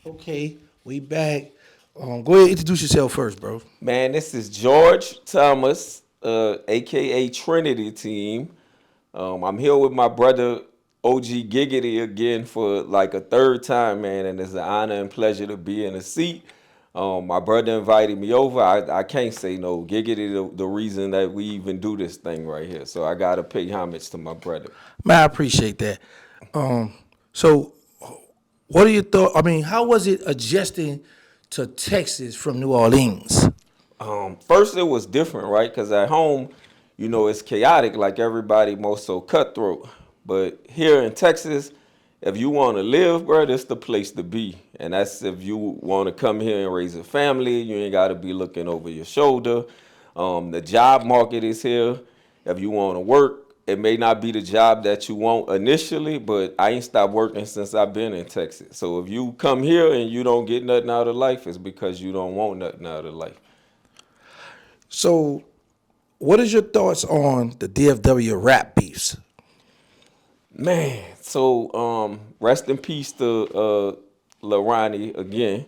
Okay, we back. Go ahead, introduce yourself first, bro. Man, this is George Thomas, aka Trinity Team. I'm here with my brother OG Giggity again for like a third time, man, and it's an honor and pleasure to be in a seat. My brother invited me over. I can't say no. Giggity, the reason that we even do this thing right here. So I gotta pay homage to my brother. Man, I appreciate that. So, what are your thoughts? I mean, how was it adjusting to Texas from New Orleans? First, it was different, right? Because at home, it's chaotic, like everybody, most so cutthroat. But here in Texas, if you want to live, bro, this the place to be. And that's if you want to come here and raise a family. You ain't got to be looking over your shoulder. The job market is here. If you want to work, it may not be the job that you want initially, but I ain't stopped working since I've been in Texas. So if you come here and you don't get nothing out of life, it's because you don't want nothing out of life. So, what is your thoughts on the DFW rap beefs? Man, so rest in peace to Ronnie again.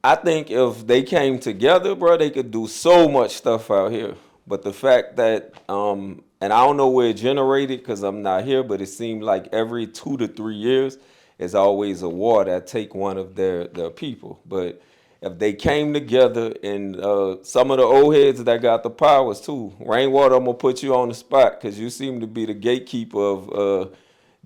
I think if they came together, bro, they could do so much stuff out here. But the fact that, and I don't know where it generated because I'm not here, but it seemed like every 2 to 3 years, is always a war that take one of their people. But if they came together and some of the old heads that got the powers too, Rainwater, I'm gonna put you on the spot because you seem to be the gatekeeper of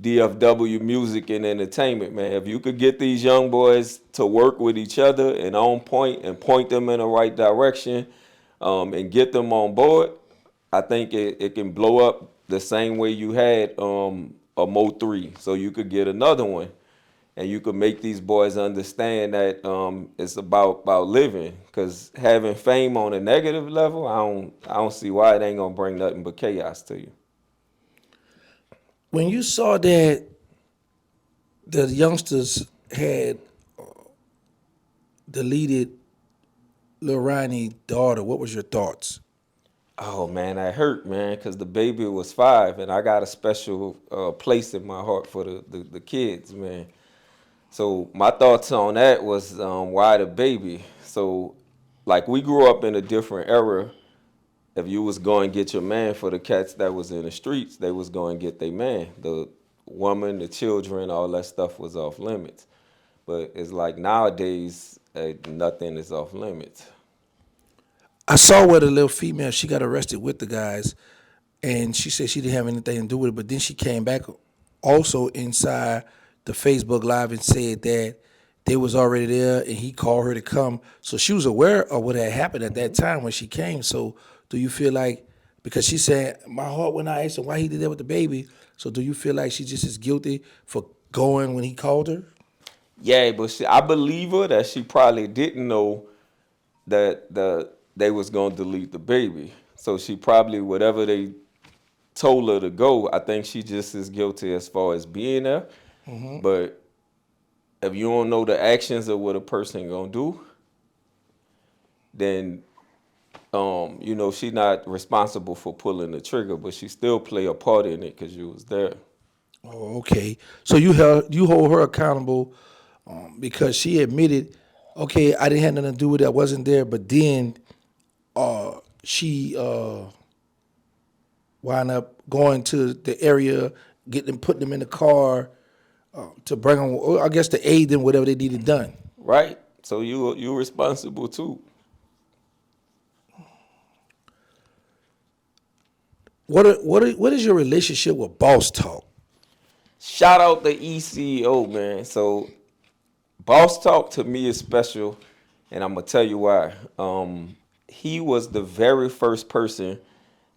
DFW music and entertainment, man. If you could get these young boys to work with each other and on point and point them in the right direction, and get them on board, I think it can blow up the same way you had a Mo 3. So you could get another one and you could make these boys understand that it's about living. Cause having fame on a negative level, I don't see why it ain't gonna bring nothing but chaos to you. When you saw that the youngsters had deleted Lil Ronnie's daughter, what was your thoughts? Oh man, that hurt, man, because the baby was 5, and I got a special place in my heart for the kids, man. So my thoughts on that was why the baby. So like we grew up in a different era. If you was going to get your man, for the cats that was in the streets, they was going to get their man. The woman, the children, all that stuff was off limits. But it's like nowadays, nothing is off limits. I saw where the little female, she got arrested with the guys, and she said she didn't have anything to do with it, but then she came back also inside the Facebook Live and said that they was already there and he called her to come. So she was aware of what had happened at that time when she came. So do you feel like, because she said, my heart when I asked her why he did that with the baby, so do you feel like she just is guilty for going when he called her? Yeah, but I believe her that she probably didn't know that they was gonna delete the baby. So she probably, whatever they told her to go, I think she just is guilty as far as being there. But if you don't know the actions of what a person gonna do, then she not responsible for pulling the trigger, but she still play a part in it because you was there. Oh, okay. So you hold her accountable because she admitted, okay, I didn't have nothing to do with it. I wasn't there. But then she wound up going to the area, putting them in the car to bring them, I guess, to aid them whatever they needed done. Right? So you responsible too. What is your relationship with Boss Talk? Shout out the ECO, man. So Boss Talk to me is special, and I'm gonna tell you why. He was the very first person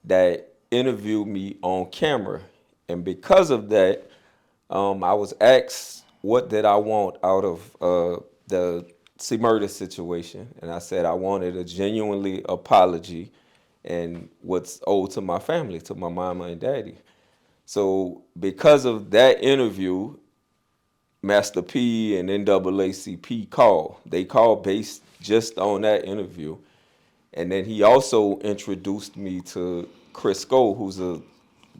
that interviewed me on camera, and because of that, I was asked what did I want out of the C murder situation, and I said I wanted a genuinely apology and what's owed to my family, to my mama and daddy. So because of that interview, Master P and NAACP called. They called based just on that interview. And then he also introduced me to Chris Cole, who's a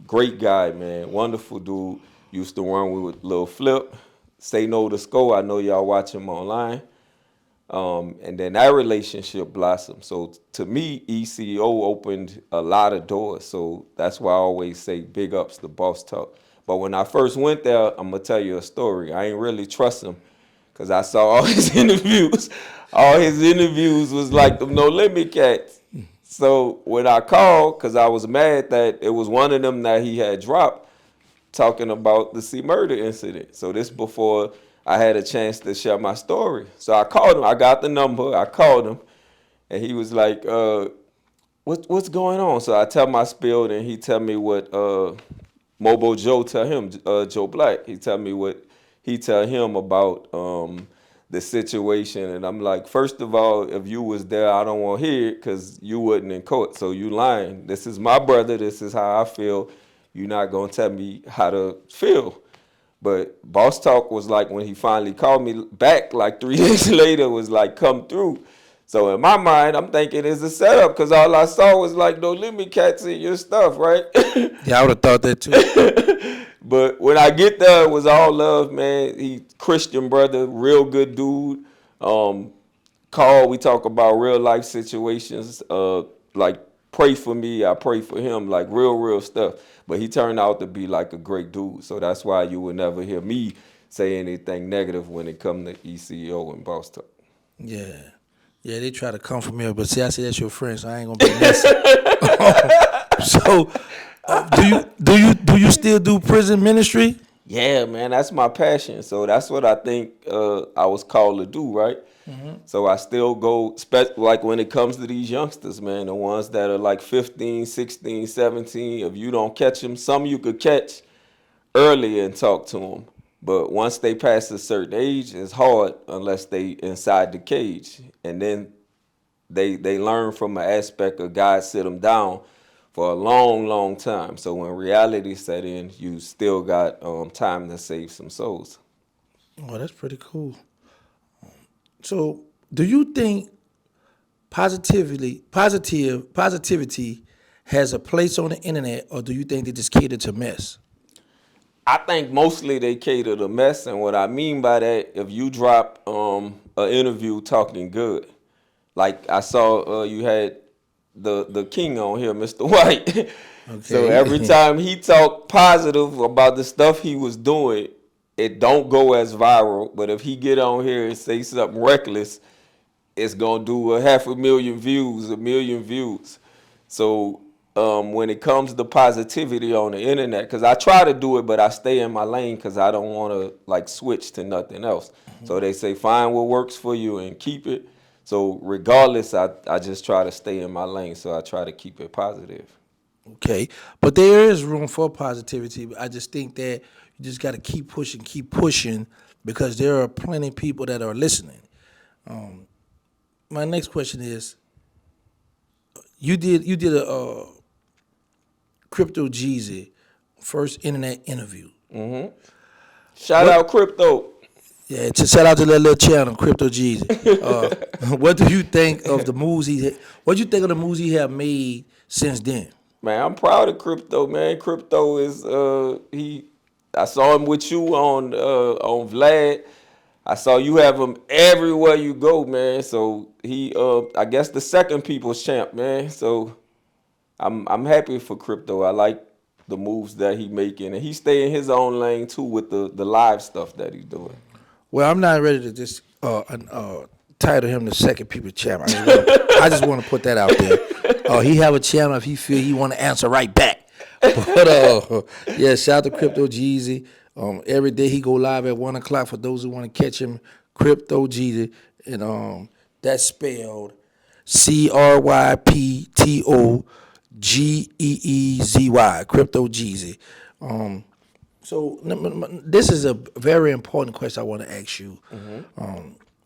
great guy, man. Wonderful dude. Used to run with Lil Flip. Say No to Score. I know y'all watch him online. And then that relationship blossomed. So to me, ECO opened a lot of doors. So that's why I always say big ups to Boss Talk. But when I first went there, I'm gonna tell you a story. I ain't really trust him because I saw all his interviews. All his interviews was like them No Limit Cats. So when I called, because I was mad that it was one of them that he had dropped, talking about the C murder incident. So this before I had a chance to share my story. So I called him. I got the number. I called him, and he was like, what's going on?" So I tell my spiel, and he tell me what Mobo Joe tell him, Joe Black. He tell me what he tell him about the situation, and I'm like, first of all, if you was there, I don't want to hear it because you wasn't in court, so you lying. This is my brother. This is how I feel. You're not gonna tell me how to feel. But Boss Talk was like, when he finally called me back, like 3 days later, was like, come through. So in my mind, I'm thinking it's a setup because all I saw was like No Limit Cats in your stuff, right? Yeah, I would have thought that too. But when I get there, it was all love, man. He Christian brother, real good dude. Call, we talk about real life situations. Like pray for me, I pray for him, like real stuff. But he turned out to be like a great dude. So that's why you would never hear me say anything negative when it come to ECO and Boss Talk. Yeah. Yeah, they try to come for me, but see, I say that's your friend, so I ain't gonna be messy. So, do you still do prison ministry? Yeah, man, that's my passion. So that's what I think I was called to do, right? So I still go, like when it comes to these youngsters, man, the ones that are like 15, 16, 17, if you don't catch them, some you could catch early and talk to them. But once they pass a certain age, it's hard unless they inside the cage. And then they learn from an aspect of God sit them down for a long time. So when reality set in, you still got time to save some souls. Oh, that's pretty cool. So, do you think positivity has a place on the internet, or do you think they just cater to mess? I think mostly they cater to mess, and what I mean by that, if you drop an interview talking good, like I saw you had the king on here, Mr. White. So every Okay. time he talked positive about the stuff he was doing, it don't go as viral. But if he get on here and say something reckless, it's gonna do a 500,000 views, 1,000,000 views. So when it comes to positivity on the internet, because I try to do it, but I stay in my lane because I don't want to like switch to nothing else. So they say find what works for you and keep it. So regardless, I just try to stay in my lane. So I try to keep it positive. Okay, but there is room for positivity. I just think that you just got to keep pushing, because there are plenty of people that are listening. My next question is: you did a crypto Geezy first internet interview. Shout What? out crypto. Yeah, to shout out to that little channel, Crypto Geezy. What do you think of the moves he? What do you think of the moves he have made since then? Man, I'm proud of crypto, man. Crypto is he. I saw him with you on Vlad. I saw you have him everywhere you go, man. So he I guess the second people's champ, man. So I'm happy for crypto. I like the moves that he making, and he stay in his own lane too with the live stuff that he's doing. Well, I'm not ready to just title him the second people champ. I just want to put that out there. He have a channel if he feel he want to answer right back. But yeah, shout out to Crypto Geezy. Every day he go live at 1:00 for those who want to catch him. Crypto Geezy, and that's spelled CryptoGeezy. Crypto Geezy. So this is a very important question I want to ask you.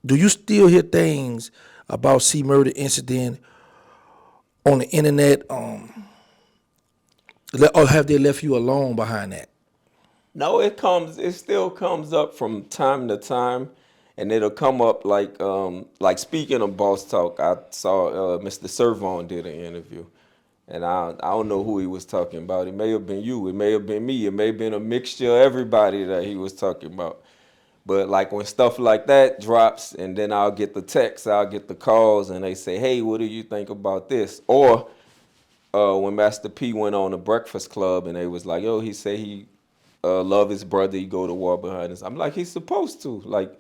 Do you still hear things about C murder incident on the internet, or have they left you alone behind that? No, it still comes up from time to time, and it'll come up like speaking of boss talk. I saw Mr. Servon did an interview, and I don't know who he was talking about. It may have been you, it may have been me, it may have been a mixture of everybody that he was talking about. But like when stuff like that drops, and then I'll get the texts, I'll get the calls, and they say, "Hey, what do you think about this?" Or when Master P went on the Breakfast Club, and they was like, "Yo, he say he love his brother, he go to war behind us." I'm like, he's supposed to. Like,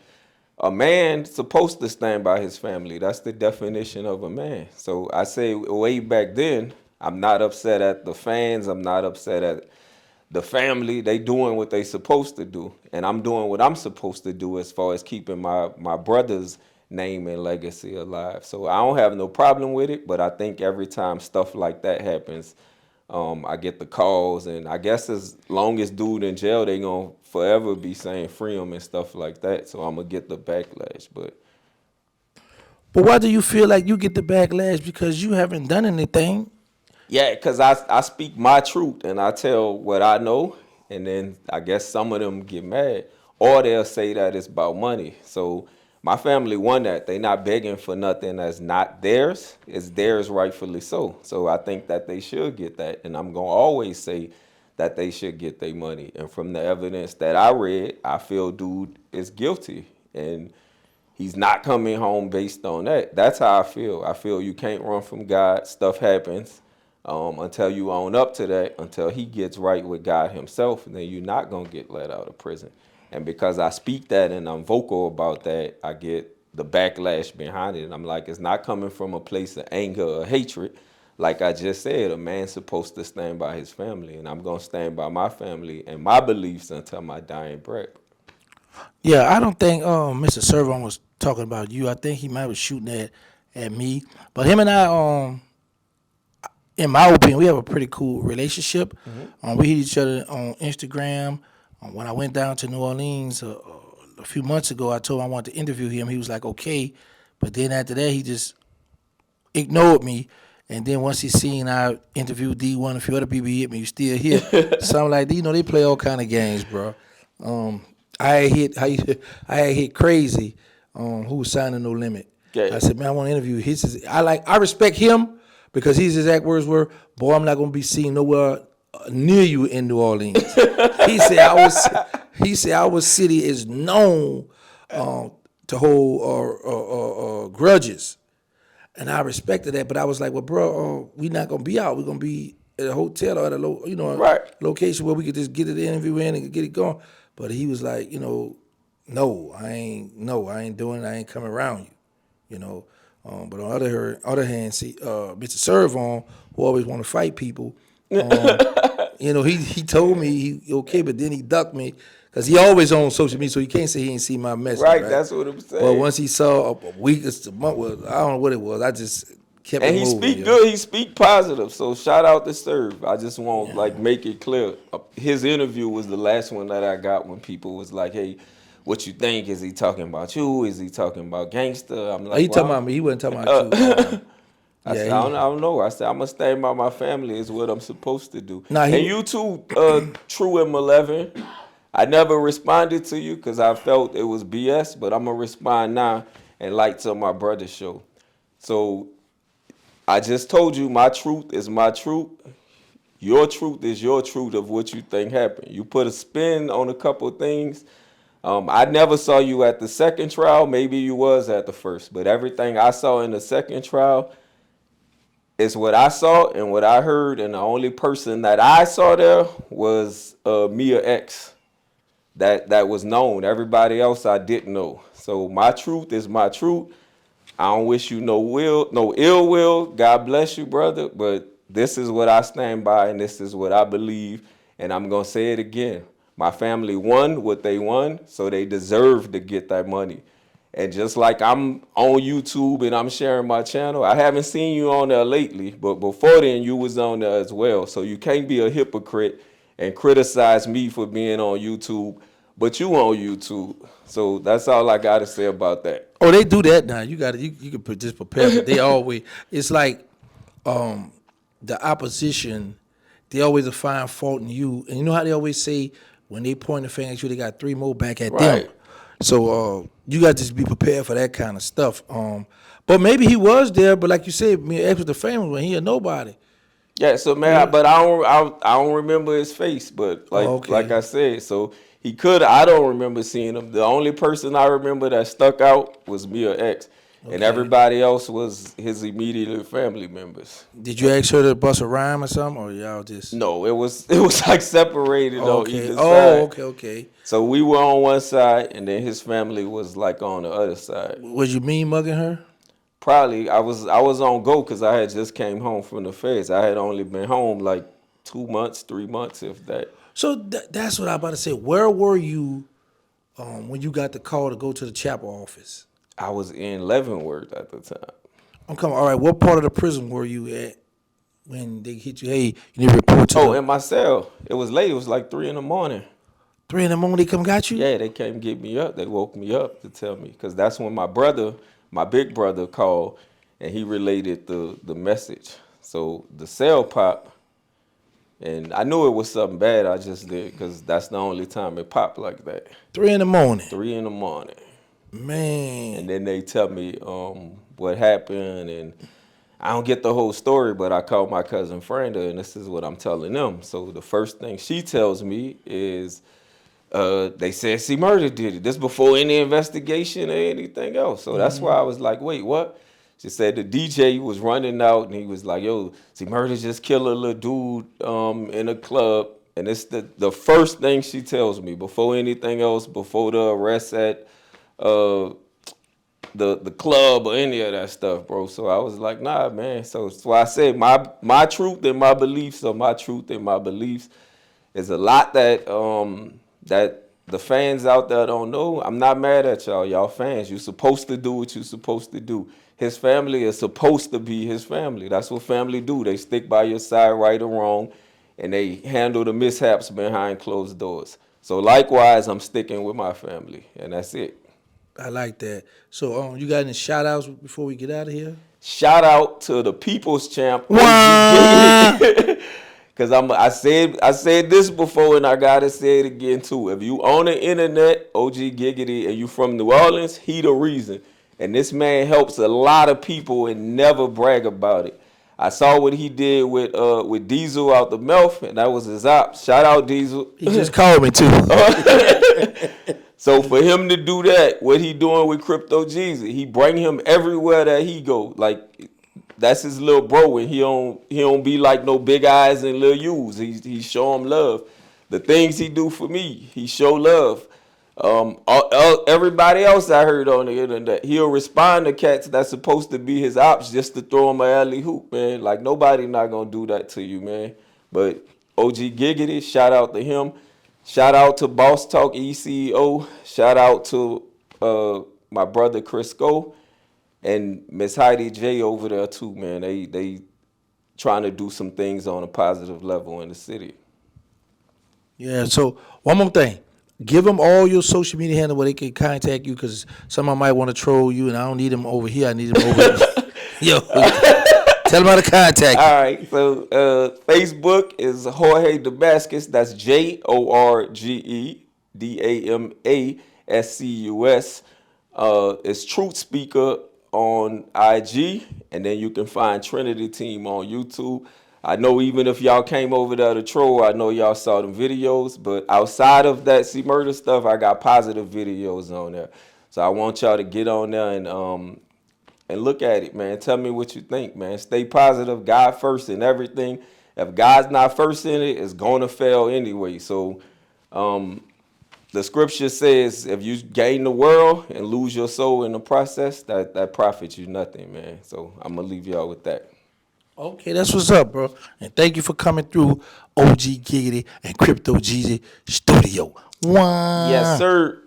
a man supposed to stand by his family. That's the definition of a man. So I say way back then, I'm not upset at the fans. I'm not upset at the family. They doing what they supposed to do, and I'm doing what I'm supposed to do as far as keeping my brother's name and legacy alive. So I don't have no problem with it, but I think every time stuff like that happens, I get the calls, and I guess as long as dude in jail, they gonna forever be saying free him and stuff like that. So I'm gonna get the backlash, But why do you feel like you get the backlash? Because you haven't done anything. yeah, because I speak my truth and I tell what I know, and then I guess some of them get mad, or they'll say that it's about money. So my family won that. They not begging for nothing that's not theirs. It's theirs rightfully so. So I think that they should get that, and I'm gonna always say that they should get their money. And from the evidence that I read, I feel dude is guilty, and he's not coming home based on that. That's how I feel. I feel you can't run from God. Stuff happens. Until you own up to that, until he gets right with God himself, then you're not going to get let out of prison. And because I speak that and I'm vocal about that, I get the backlash behind it. And I'm like, it's not coming from a place of anger or hatred. Like I just said, a man's supposed to stand by his family, and I'm going to stand by my family and my beliefs until my dying breath. Yeah, I don't think Mr. Servon was talking about you. I think he might was shooting at me. But him and I, in my opinion, we have a pretty cool relationship. We hit each other on Instagram. When I went down to New Orleans a few months ago, I told him I wanted to interview him. He was like, okay. But then after that, he just ignored me. And then once he seen I interviewed D1, a few other people, he hit me, you still here. So I'm like, they play all kind of games, bro. I had hit Crazy, who was signing No Limit. Okay. I said, man, I want to interview. I respect him because his exact words were, boy, I'm not gonna be seen nowhere near you in New Orleans. He said our city is known to hold grudges. And I respected that, but I was like, well, bro, we not gonna be out. We're gonna be at a hotel or at a Right. location where we could just get the interview in and get it going. But he was like, no, I ain't doing it. I ain't coming around you, But on the other hand, see, Mr. Servon, who always want to fight people, he told me he okay, but then he ducked me because he always on social media, so you can't say he ain't see my message. Right, that's what I'm saying. But once he saw a week, a month, I don't know what it was. I just kept And it he moving. speak good. He speak positive. So shout out to Serve. I just want make it clear. His interview was the last one that I got when people was like, "Hey, what you think? Is he talking about you? Is he talking about Gangsta?" I'm like, He talking about me. He wasn't talking about you. I said, I don't know. I said, I'm gonna stand by my family. Is what I'm supposed to do. Nah, and you too, True M11. I never responded to you because I felt it was BS, but I'm gonna respond now and like to my brother's show. So I just told you my truth is my truth. Your truth is your truth of what you think happened. You put a spin on a couple of things. I never saw you at the second trial. Maybe you was at the first, but everything I saw in the second trial is what I saw and what I heard, and the only person that I saw there was Mia X. That was known. Everybody else I didn't know. So my truth is my truth. I don't wish you no ill will. God bless you, brother. But this is what I stand by, and this is what I believe. And I'm gonna say it again. My family won what they won, so they deserve to get that money. And just like I'm on YouTube and I'm sharing my channel, I haven't seen you on there lately, but before then you was on there as well. So you can't be a hypocrite and criticize me for being on YouTube, but you on YouTube. So that's all I got to say about that. Oh, they do that now. You can just prepare. But they always, it's like the opposition. They always find fault in you, and you know how they always say when they point the finger at you, they got three more back at them. So you got to just be prepared for that kind of stuff. But maybe he was there, but like you said, me X was the famous when he a nobody. Yeah, so man, but I don't remember his face, but like I said, so He could. I don't remember seeing him. The only person I remember that stuck out was Mia X, and Okay. everybody else was his immediate family members. Did you ask her to bust a rhyme or something, or y'all just? No, it was like separated on Okay. either Oh, side. okay, okay. So we were on one side, and then his family was like on the other side. Was you mean mugging her? Probably I was on go because I had just came home from the feds. I had only been home like 2 months, 3 months, if that. So that's what I about to say. Where were you when you got the call to go to the chapel office? I was in Leavenworth at the time. I'm coming. All right. What part of the prison were you at when they hit you? Hey, you need to report to Oh, the in my cell. It was late. It was like 3 in the morning. 3 in the morning. They come got you. Yeah, they came get me up. They woke me up to tell me because that's when my big brother called, and he related the message. So the cell popped, and I knew it was something bad. I just did because that's the only time it popped like that. 3 in the morning. 3 in the morning, Man. and then they tell me what happened, and I don't get the whole story, but I called my cousin Franda, and this is what I'm telling them. So the first thing she tells me is, they said C Murder did it. This before any investigation or anything else. So that's why I was like, wait, what? She said the DJ was running out and he was like, yo, C Murder just killed a little dude in a club. And it's the first thing she tells me before anything else, before the arrest at the club or any of that stuff, bro. So I was like, nah, man. So I said my truth and my beliefs, or my truth and my beliefs is a lot that that the fans out there don't know. I'm not mad at y'all. Y'all fans. You're supposed to do what you're supposed to do. His family is supposed to be his family. That's what family do. They stick by your side, right or wrong, and they handle the mishaps behind closed doors. So likewise, I'm sticking with my family, and that's it. I like that. So you got any shout outs before we get out of here? Shout out to the People's Champ, OG Wah! Giggity. Cause I said this before and I gotta say it again too. If you on the internet, OG Giggity, and you from New Orleans, he the reason. And this man helps a lot of people and never brag about it. I saw what he did with Diesel out the mouth, and that was his op. Shout out Diesel. He just called me too. So for him to do that, what he doing with Crypto Geezy, he bring him everywhere that he go. Like that's his little bro, and he don't be like no big eyes and little U's. He show him love. The things he do for me, he show love. Everybody else I heard on the internet, he'll respond to cats that's supposed to be his ops just to throw him a alley hoop, man. Like nobody not gonna do that to you, man. But OG Giggity, shout out to him. Shout out to Boss Talk ECO. Shout out to my brother Crisco and Miss Heidi J over there too, man. They trying to do some things on a positive level in the city. Yeah. So one more thing. Give them all your social media handle where they can contact you, because someone might want to troll you, and I don't need them over here. I need them over here. Yo, tell them how to contact you. All right, so Facebook is Jorge Damascus. That's JORGE DAMASCUS. It's Truth Speaker on IG, and then you can find Trinity Team on YouTube. I know even if y'all came over there to troll, I know y'all saw them videos, but outside of that C Murder stuff, I got positive videos on there. So I want y'all to get on there and look at it, man. Tell me what you think, man. Stay positive. God first in everything. If God's not first in it, it's going to fail anyway. So the scripture says if you gain the world and lose your soul in the process, that profits you nothing, man. So I'm going to leave y'all with that. Okay, that's what's up, bro. And thank you for coming through OG Giggity and Crypto Geezy Studio. Wow. Yes, sir.